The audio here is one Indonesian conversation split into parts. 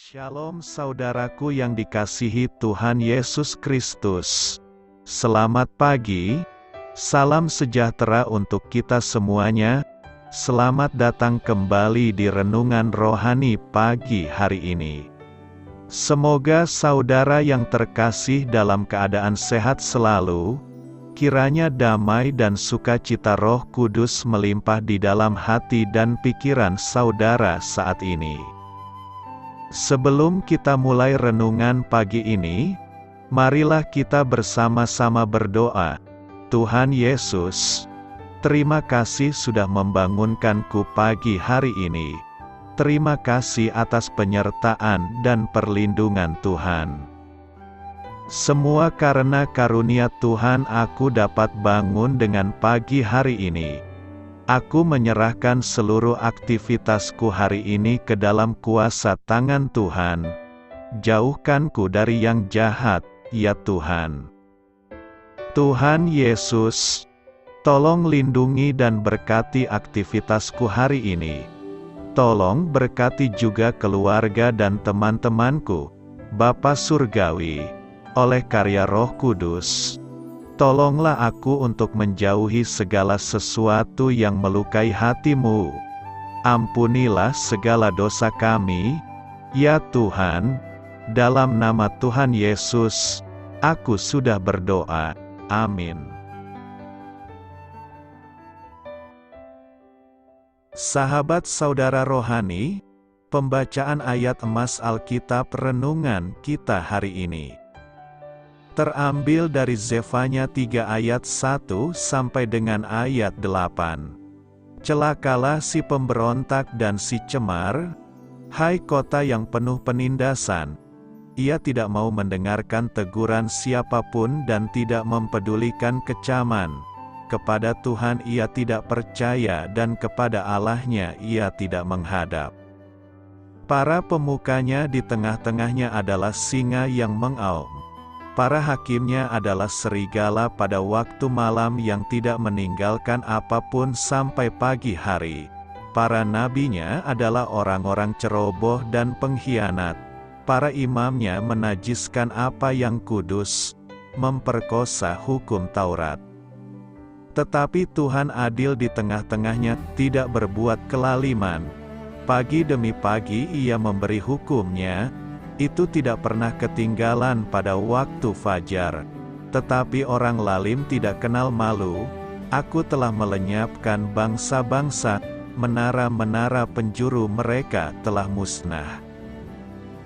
Shalom saudaraku yang dikasihi Tuhan Yesus Kristus. Selamat pagi, salam sejahtera untuk kita semuanya. Selamat datang kembali di Renungan Rohani pagi hari ini. Semoga saudara yang terkasih dalam keadaan sehat selalu. Kiranya damai dan sukacita Roh Kudus melimpah di dalam hati dan pikiran saudara saat ini. Sebelum kita mulai renungan pagi ini, marilah kita bersama-sama berdoa. Tuhan Yesus, terima kasih sudah membangunkanku pagi hari ini. Terima kasih atas penyertaan dan perlindungan Tuhan. Semua karena karunia Tuhan aku dapat bangun dengan pagi hari ini. Aku menyerahkan seluruh aktivitasku hari ini ke dalam kuasa tangan Tuhan. Jauhkanku dari yang jahat, ya Tuhan. Tuhan Yesus, tolong lindungi dan berkati aktivitasku hari ini. Tolong berkati juga keluarga dan teman-temanku, Bapa Surgawi, oleh karya Roh Kudus. Tolonglah aku untuk menjauhi segala sesuatu yang melukai hati-Mu. Ampunilah segala dosa kami, ya Tuhan. Dalam nama Tuhan Yesus, aku sudah berdoa. Amin. Sahabat saudara rohani, pembacaan ayat emas Alkitab renungan kita hari ini terambil dari Zefanya 3 ayat 1 sampai dengan ayat 8. Celakalah si pemberontak dan si cemar, hai kota yang penuh penindasan. Ia tidak mau mendengarkan teguran siapapun dan tidak mempedulikan kecaman. Kepada Tuhan ia tidak percaya dan kepada Allahnya ia tidak menghadap. Para pemukanya di tengah-tengahnya adalah singa yang mengaum. Para hakimnya adalah serigala pada waktu malam yang tidak meninggalkan apapun sampai pagi hari. Para nabinya adalah orang-orang ceroboh dan pengkhianat. Para imamnya menajiskan apa yang kudus, memperkosa hukum Taurat. Tetapi Tuhan adil di tengah-tengahnya, tidak berbuat kelaliman. Pagi demi pagi ia memberi hukumnya. Itu tidak pernah ketinggalan pada waktu fajar. Tetapi orang lalim tidak kenal malu. Aku telah melenyapkan bangsa-bangsa, menara-menara penjuru mereka telah musnah.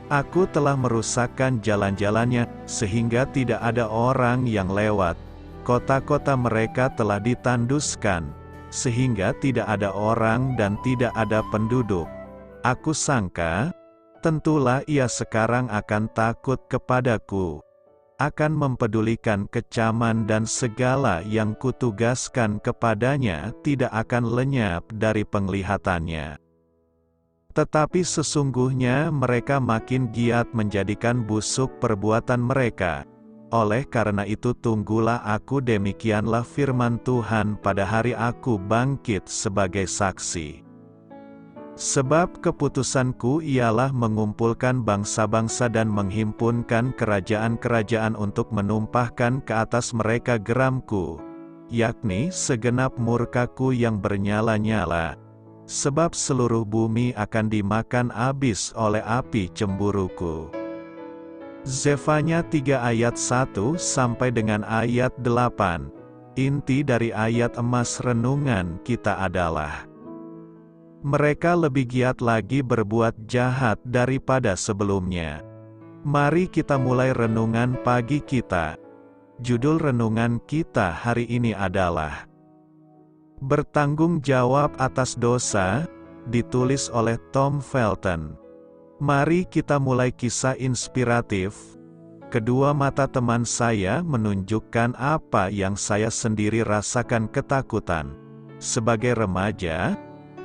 Aku telah merusakkan jalan-jalannya, sehingga tidak ada orang yang lewat. Kota-kota mereka telah ditanduskan, sehingga tidak ada orang dan tidak ada penduduk. Aku sangka, tentulah ia sekarang akan takut kepadaku, akan mempedulikan kecaman dan segala yang kutugaskan kepadanya tidak akan lenyap dari penglihatannya. Tetapi sesungguhnya mereka makin giat menjadikan busuk perbuatan mereka. Oleh karena itu tunggulah aku, demikianlah firman Tuhan pada hari aku bangkit sebagai saksi. Sebab keputusanku ialah mengumpulkan bangsa-bangsa dan menghimpunkan kerajaan-kerajaan untuk menumpahkan ke atas mereka geramku, yakni segenap murkaku yang bernyala-nyala. Sebab seluruh bumi akan dimakan habis oleh api cemburuku. Zefanya 3 ayat 1 sampai dengan ayat 8. Inti dari ayat emas renungan kita adalah: mereka lebih giat lagi berbuat jahat daripada sebelumnya. Mari kita mulai renungan pagi kita. Judul renungan kita hari ini adalah Bertanggung Jawab Atas Dosa, ditulis oleh Tom Felton. Mari kita mulai kisah inspiratif. Kedua mata teman saya menunjukkan apa yang saya sendiri rasakan ketakutan. Sebagai remaja,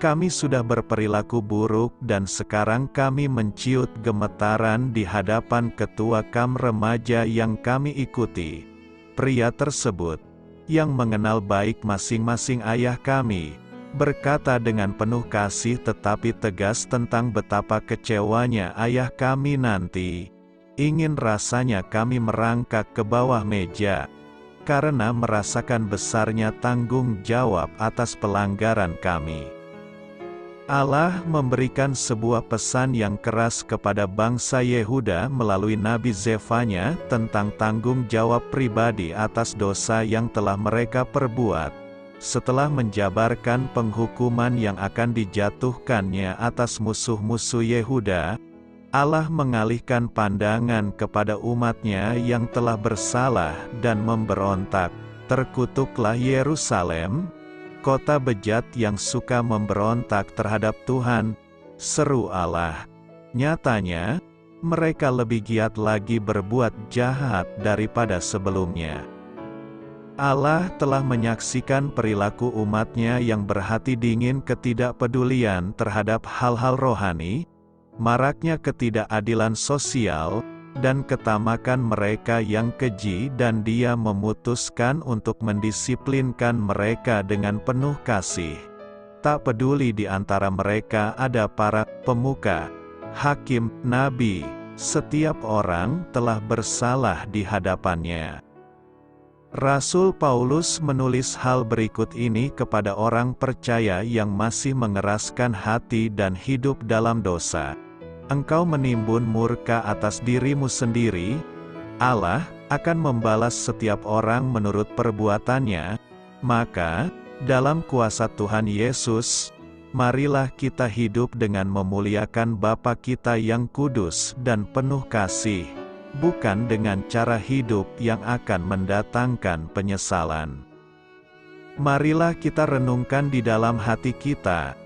kami sudah berperilaku buruk dan sekarang kami menciut gemetaran di hadapan ketua KAM remaja yang kami ikuti. Pria tersebut, yang mengenal baik masing-masing ayah kami, berkata dengan penuh kasih tetapi tegas tentang betapa kecewanya ayah kami nanti. Ingin rasanya kami merangkak ke bawah meja, karena merasakan besarnya tanggung jawab atas pelanggaran kami. Allah memberikan sebuah pesan yang keras kepada bangsa Yehuda melalui Nabi Zefanya tentang tanggung jawab pribadi atas dosa yang telah mereka perbuat. Setelah menjabarkan penghukuman yang akan dijatuhkannya atas musuh-musuh Yehuda, Allah mengalihkan pandangan kepada umatnya yang telah bersalah dan memberontak. Terkutuklah Yerusalem, kota bejat yang suka memberontak terhadap Tuhan, seru Allah. Nyatanya, mereka lebih giat lagi berbuat jahat daripada sebelumnya. Allah telah menyaksikan perilaku umatnya yang berhati dingin ketidakpedulian terhadap hal-hal rohani, maraknya ketidakadilan sosial, dan ketamakan mereka yang keji, dan Dia memutuskan untuk mendisiplinkan mereka dengan penuh kasih. Tak peduli di antara mereka ada para pemuka, hakim, nabi, setiap orang telah bersalah di hadapannya. Rasul Paulus menulis hal berikut ini kepada orang percaya yang masih mengeraskan hati dan hidup dalam dosa. Engkau menimbun murka atas dirimu sendiri, Allah akan membalas setiap orang menurut perbuatannya. Maka, dalam kuasa Tuhan Yesus, marilah kita hidup dengan memuliakan Bapa kita yang kudus dan penuh kasih, bukan dengan cara hidup yang akan mendatangkan penyesalan. Marilah kita renungkan di dalam hati kita,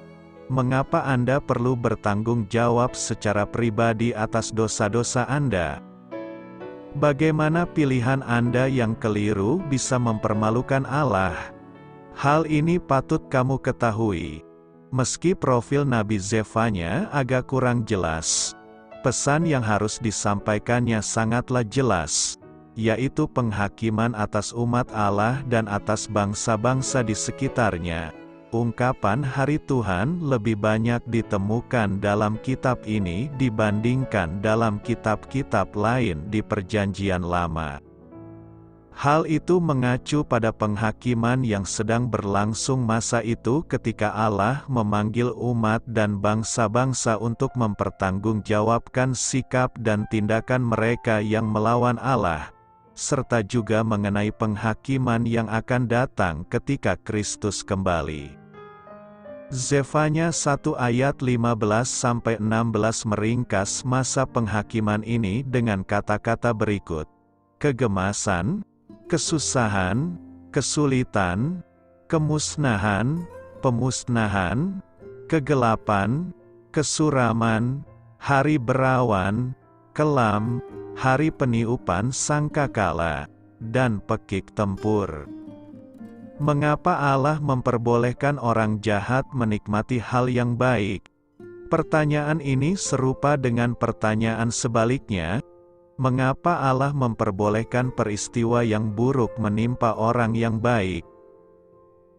mengapa Anda perlu bertanggung jawab secara pribadi atas dosa-dosa Anda? Bagaimana pilihan Anda yang keliru bisa mempermalukan Allah? Hal ini patut kamu ketahui. Meski profil Nabi Zefanya agak kurang jelas, pesan yang harus disampaikannya sangatlah jelas, yaitu penghakiman atas umat Allah dan atas bangsa-bangsa di sekitarnya. Ungkapan hari Tuhan lebih banyak ditemukan dalam kitab ini dibandingkan dalam kitab-kitab lain di Perjanjian Lama. Hal itu mengacu pada penghakiman yang sedang berlangsung masa itu ketika Allah memanggil umat dan bangsa-bangsa untuk mempertanggungjawabkan sikap dan tindakan mereka yang melawan Allah, serta juga mengenai penghakiman yang akan datang ketika Kristus kembali. Zefanya 1 ayat 15-16 meringkas masa penghakiman ini dengan kata-kata berikut: kegemasan, kesusahan, kesulitan, kemusnahan, pemusnahan, kegelapan, kesuraman, hari berawan, kelam, hari peniupan sangkakala, dan pekik tempur. Mengapa Allah memperbolehkan orang jahat menikmati hal yang baik? Pertanyaan ini serupa dengan pertanyaan sebaliknya, mengapa Allah memperbolehkan peristiwa yang buruk menimpa orang yang baik?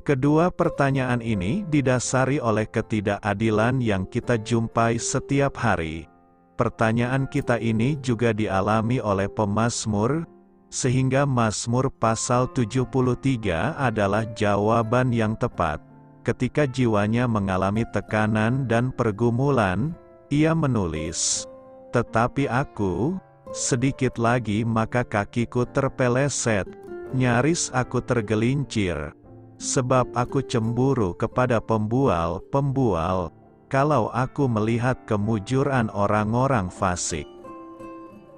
Kedua pertanyaan ini didasari oleh ketidakadilan yang kita jumpai setiap hari. Pertanyaan kita ini juga dialami oleh pemazmur, sehingga Mazmur pasal 73 adalah jawaban yang tepat. Ketika jiwanya mengalami tekanan dan pergumulan, ia menulis, "Tetapi aku, sedikit lagi maka kakiku terpeleset, nyaris aku tergelincir, sebab aku cemburu kepada pembual-pembual, kalau aku melihat kemujuran orang-orang fasik."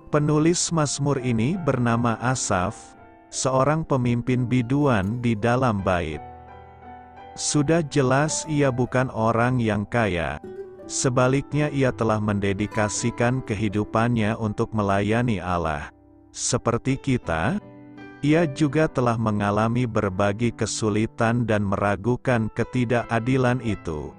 Penulis Mazmur ini bernama Asaf, seorang pemimpin biduan di dalam bait. Sudah jelas ia bukan orang yang kaya. Sebaliknya ia telah mendedikasikan kehidupannya untuk melayani Allah. Seperti kita, ia juga telah mengalami berbagai kesulitan dan meragukan ketidakadilan itu.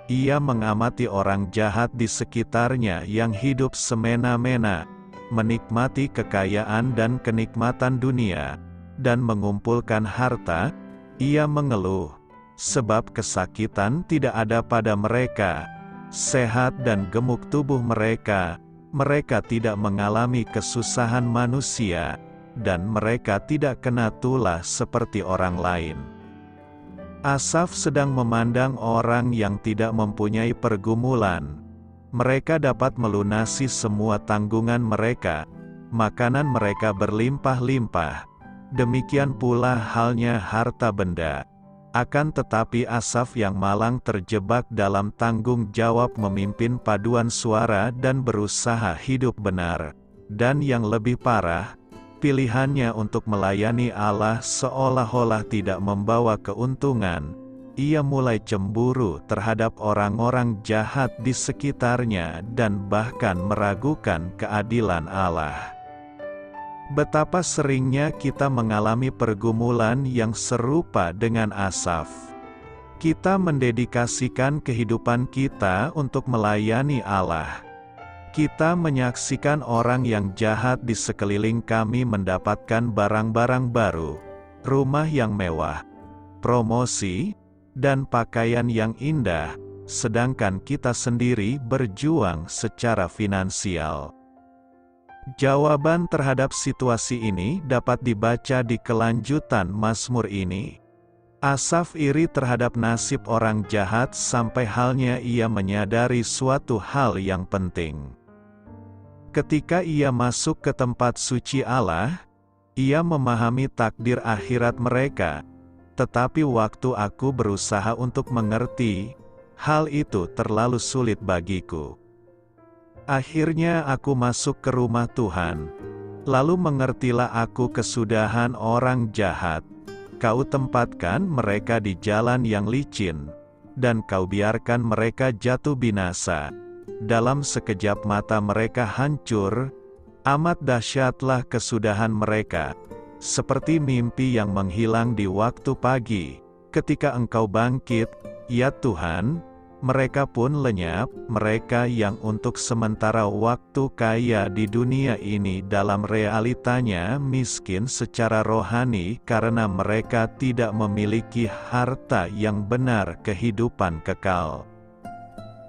Ia mengamati orang jahat di sekitarnya yang hidup semena-mena, menikmati kekayaan dan kenikmatan dunia, dan mengumpulkan harta. Ia mengeluh, sebab kesakitan tidak ada pada mereka. Sehat dan gemuk tubuh mereka, mereka tidak mengalami kesusahan manusia, dan mereka tidak kena tulah seperti orang lain. Asaf sedang memandang orang yang tidak mempunyai pergumulan. Mereka dapat melunasi semua tanggungan mereka, makanan mereka berlimpah-limpah. Demikian pula halnya harta benda. Akan tetapi Asaf yang malang terjebak dalam tanggung jawab memimpin paduan suara dan berusaha hidup benar. Dan yang lebih parah, pilihannya untuk melayani Allah seolah-olah tidak membawa keuntungan. Ia mulai cemburu terhadap orang-orang jahat di sekitarnya dan bahkan meragukan keadilan Allah. Betapa seringnya kita mengalami pergumulan yang serupa dengan Asaf. Kita mendedikasikan kehidupan kita untuk melayani Allah. Kita menyaksikan orang yang jahat di sekeliling kami mendapatkan barang-barang baru, rumah yang mewah, promosi, dan pakaian yang indah, sedangkan kita sendiri berjuang secara finansial. Jawaban terhadap situasi ini dapat dibaca di kelanjutan Mazmur ini. Asaf iri terhadap nasib orang jahat sampai halnya ia menyadari suatu hal yang penting. Ketika ia masuk ke tempat suci Allah, ia memahami takdir akhirat mereka. Tetapi waktu aku berusaha untuk mengerti, hal itu terlalu sulit bagiku. Akhirnya aku masuk ke rumah Tuhan. Lalu mengertilah aku kesudahan orang jahat. Kau tempatkan mereka di jalan yang licin, dan kau biarkan mereka jatuh binasa. Dalam sekejap mata mereka hancur, amat dahsyatlah kesudahan mereka. Seperti mimpi yang menghilang di waktu pagi, ketika Engkau bangkit, ya Tuhan, mereka pun lenyap, mereka yang untuk sementara waktu kaya di dunia ini dalam realitanya miskin secara rohani karena mereka tidak memiliki harta yang benar kehidupan kekal.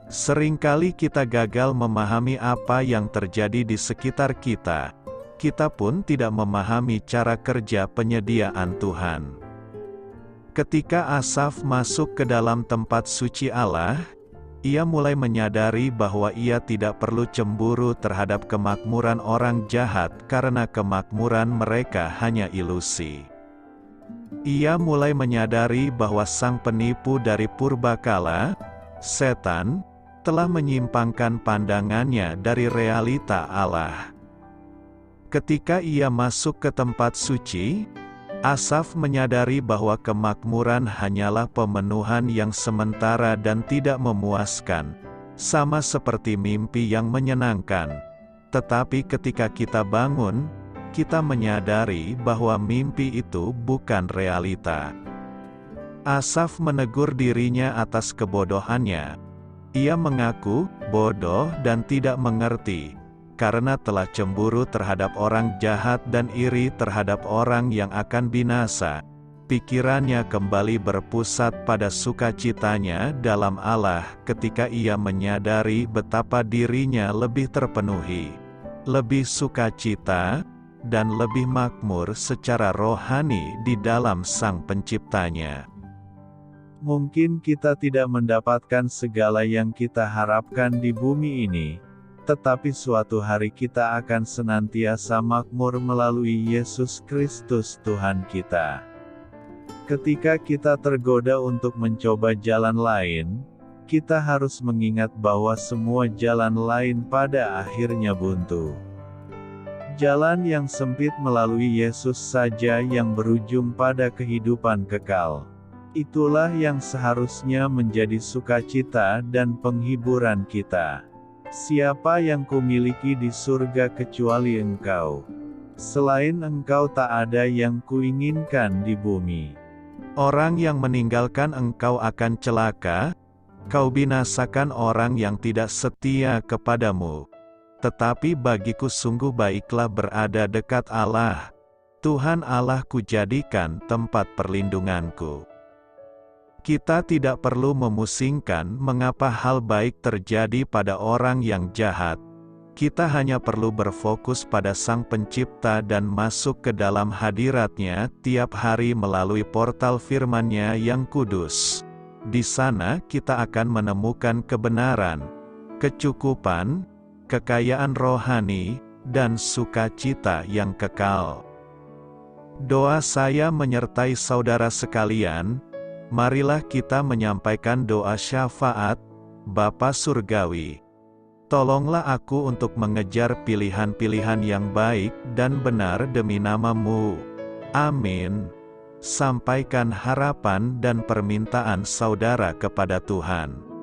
Seringkali kita gagal memahami apa yang terjadi di sekitar kita. Kita pun tidak memahami cara kerja penyediaan Tuhan. Ketika Asaf masuk ke dalam tempat suci Allah, ia mulai menyadari bahwa ia tidak perlu cemburu terhadap kemakmuran orang jahat karena kemakmuran mereka hanya ilusi. Ia mulai menyadari bahwa sang penipu dari purbakala, setan, telah menyimpangkan pandangannya dari realita Allah. Ketika ia masuk ke tempat suci, Asaf menyadari bahwa kemakmuran hanyalah pemenuhan yang sementara dan tidak memuaskan, sama seperti mimpi yang menyenangkan. Tetapi ketika kita bangun, kita menyadari bahwa mimpi itu bukan realita. Asaf menegur dirinya atas kebodohannya. Ia mengaku bodoh dan tidak mengerti, karena telah cemburu terhadap orang jahat dan iri terhadap orang yang akan binasa. Pikirannya kembali berpusat pada sukacitanya dalam Allah ketika ia menyadari betapa dirinya lebih terpenuhi, lebih sukacita, dan lebih makmur secara rohani di dalam Sang Penciptanya. Mungkin kita tidak mendapatkan segala yang kita harapkan di bumi ini, tetapi suatu hari kita akan senantiasa makmur melalui Yesus Kristus Tuhan kita. Ketika kita tergoda untuk mencoba jalan lain, kita harus mengingat bahwa semua jalan lain pada akhirnya buntu. Jalan yang sempit melalui Yesus saja yang berujung pada kehidupan kekal. Itulah yang seharusnya menjadi sukacita dan penghiburan kita. Siapa yang kumiliki di surga kecuali Engkau? Selain Engkau tak ada yang kuinginkan di bumi. Orang yang meninggalkan Engkau akan celaka, Kau binasakan orang yang tidak setia kepadamu. Tetapi bagiku sungguh baiklah berada dekat Allah. Tuhan Allahku jadikan tempat perlindunganku. Kita tidak perlu memusingkan mengapa hal baik terjadi pada orang yang jahat. Kita hanya perlu berfokus pada Sang Pencipta dan masuk ke dalam hadirat-Nya tiap hari melalui portal firman-Nya yang kudus. Di sana kita akan menemukan kebenaran, kecukupan, kekayaan rohani, dan sukacita yang kekal. Doa saya menyertai saudara sekalian. Marilah kita menyampaikan doa syafaat. Bapa Surgawi, tolonglah aku untuk mengejar pilihan-pilihan yang baik dan benar demi nama-Mu. Amin. Sampaikan harapan dan permintaan saudara kepada Tuhan.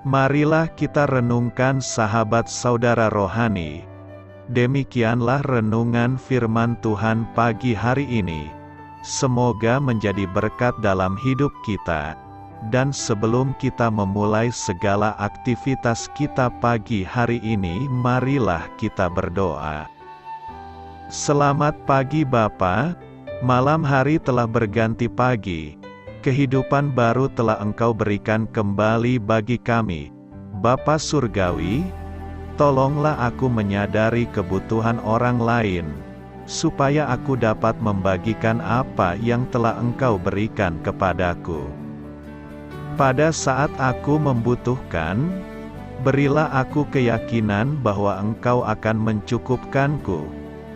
Marilah kita renungkan sahabat saudara rohani. Demikianlah renungan firman Tuhan pagi hari ini. Semoga menjadi berkat dalam hidup kita. Dan sebelum kita memulai segala aktivitas kita pagi hari ini, marilah kita berdoa. Selamat pagi Bapa, malam hari telah berganti pagi. Kehidupan baru telah Engkau berikan kembali bagi kami. Bapa Surgawi, tolonglah aku menyadari kebutuhan orang lain, supaya aku dapat membagikan apa yang telah Engkau berikan kepadaku. Pada saat aku membutuhkan, berilah aku keyakinan bahwa Engkau akan mencukupkanku,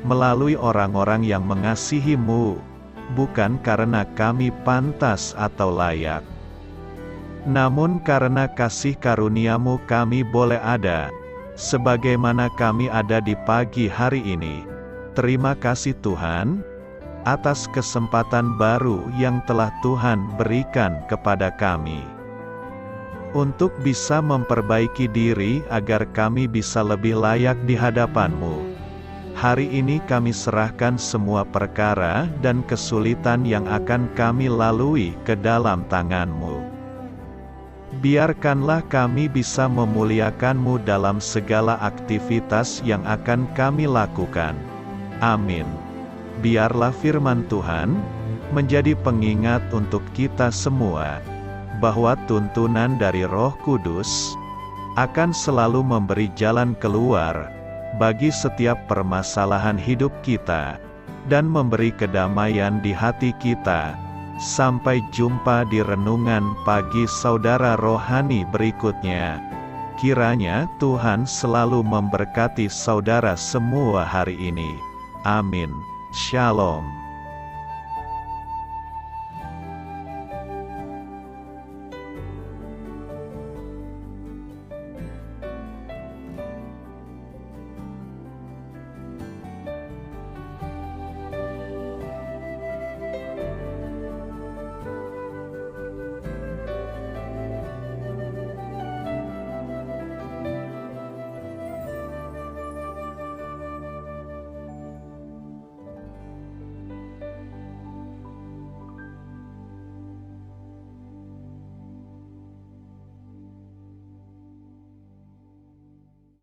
melalui orang-orang yang mengasihi-Mu, bukan karena kami pantas atau layak, namun karena kasih karunia-Mu kami boleh ada, sebagaimana kami ada di pagi hari ini. Terima kasih Tuhan, atas kesempatan baru yang telah Tuhan berikan kepada kami, untuk bisa memperbaiki diri agar kami bisa lebih layak di hadapan-Mu. Hari ini kami serahkan semua perkara dan kesulitan yang akan kami lalui ke dalam tangan-Mu. Biarkanlah kami bisa memuliakan-Mu dalam segala aktivitas yang akan kami lakukan. Amin. Biarlah firman Tuhan menjadi pengingat untuk kita semua, bahwa tuntunan dari Roh Kudus akan selalu memberi jalan keluar bagi setiap permasalahan hidup kita, dan memberi kedamaian di hati kita. Sampai jumpa di renungan pagi saudara rohani berikutnya. Kiranya Tuhan selalu memberkati saudara semua hari ini. Amin. Shalom.